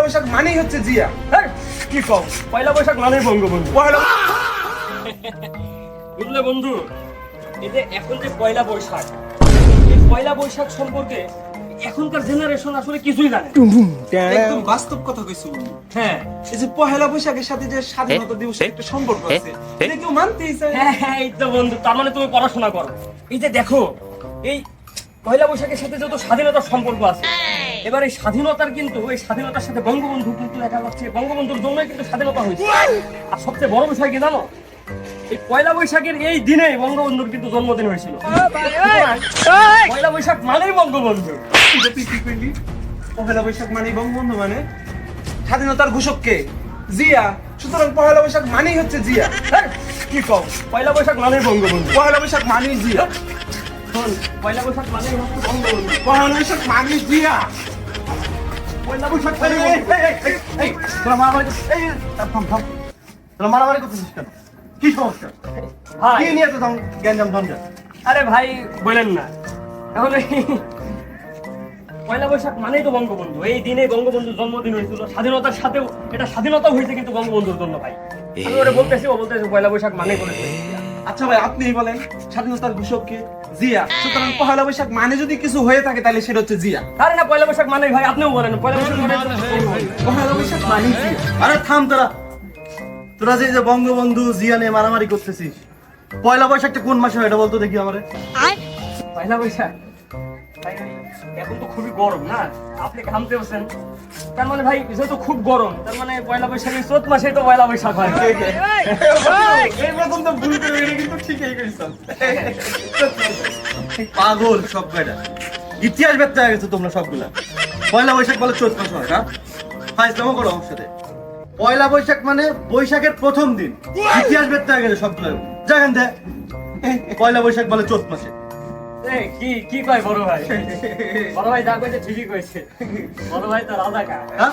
বৈশাখ মানেই হচ্ছে জিয়া। হ্যাঁ, কি কম পয়লা বৈশাখ মানে বঙ্গবন্ধু। পহেলা বুঝলে বন্ধু, এই যে এখন যে পয়লা বৈশাখ, এই পয়লা বৈশাখ সম্পর্কে এখনকার জেনারেশন আসলে কিছুই জানে না। একদম বাস্তব কথা কইছো বন্ধু। হ্যাঁ এই যে পহেলা বৈশাখের সাথে যে স্বাধীনতা দিবসের একটা সম্পর্ক আছে, এটা কেউ মানতেই চায় না। হ্যাঁ হ্যাঁ, এই তো বন্ধু, তার মানে তুমি পড়াশোনা করো। এই যে দেখো, এই পয়লা বৈশাখের সাথে যত স্বাধীনতার সম্পর্ক আছে, এবার এই স্বাধীনতার কিন্তু এই স্বাধীনতার সাথে বঙ্গবন্ধু কিন্তু দেখা যাচ্ছে, বঙ্গবন্ধুর জন্যই কিন্তু স্বাধীনতা হয়েছে। আর সবচেয়ে বড় বিষয় কি জানো, এই পয়লা বৈশাখের এই দিনে বঙ্গবন্ধুর কিন্তু জন্মদিন হয়েছিল। পয়লা বৈশাখ মানেই বঙ্গবন্ধু। এটা তুই কি কইলি? পহেলা বৈশাখ মানেই বঙ্গবন্ধু মানে স্বাধীনতার ঘোষক কে? জিয়া। সুতরাং পহেলা বৈশাখ মানেই হচ্ছে জিয়া। হ্যাঁ, কি কম পয়লা বৈশাখ মানেই বঙ্গবন্ধু। পহেলা বৈশাখ মানেই জিয়া। শোন, পয়লা বৈশাখ মানেই হচ্ছে বঙ্গবন্ধু। পহেলা বৈশাখ মানেই জিয়া। পয়লা বৈশাখ এই, মানেই এই, এই, এই, এই, তোরা মারামারি করছিস? এই, থাম, থাম। তোরা মারামারি করতেছিস কেন? কি সমস্যা? ভাই, কি নিয়ে এত গ্যাঞ্জাম ঝঞ্ঝাট? আরে ভাই বলেন না, এখন এই পয়লা বৈশাখ মানেই তো বঙ্গবন্ধু। এই দিনে বঙ্গবন্ধুর জন্মদিন হয়েছিল, স্বাধীনতার সাথেও এটা স্বাধীনতা হয়েছে কিন্তু বঙ্গবন্ধুর জন্য ভাই। আমি ওরা বলতেছি, ও বলতেছে পয়লা বৈশাখ মানে বলেছে। আচ্ছা ভাই, আপনিই বলেন স্বাধীনতার ঘোষক কে? জিয়া। সুতরাং পহেলা বৈশাখ মানে যদি কিছু হয়ে থাকে তাহলে সেটা হচ্ছে জিয়া। আরে না, পয়লা বৈশাখ মানে ভাই, আপনিও বলেন পয়লা বৈশাখ মানে পহেলা বৈশাখ মানেই জিয়া। আরে থাম তোরা। তোরা যে এই যে বঙ্গবন্ধু জিয়া নিয়ে মারামারি করতেছিস, পয়লা বৈশাখটা কোন মাসে হয় এটা বলতো দেখি আমারে। পয়লা বৈশাখ ভাই, এখন তো খুবই গরম না, আপনি ঘামতে বসেন, তার মানে ভাই যেহেতু খুব গরম, তার মানে পয়লা বৈশাখে চৈত মাসে তো পয়লা বৈশাখ হয়। এই প্রথম তো ভুল করে এটা কিন্তু ঠিকই কইছস। পাগল সব কয়টা। ইতিহাস ব্যর্থ হয়ে গেছে তোমরা সবগুলা। পয়লা বৈশাখ বলে চৈত মাস হয় না? ফাইজলামো করো আমার সাথে। পয়লা বৈশাখ মানে বৈশাখের প্রথম দিন। ইতিহাস ব্যর্থ হয়ে গেছে সবগুলো। জানেন দে, পয়লা বৈশাখ বলে চৈত মাসে। এ, কি কি কয় বড় ভাই? বড় ভাই যা কইছে ঠিকই কইছে। বড় ভাই তো রাজা কা। হ্যাঁ?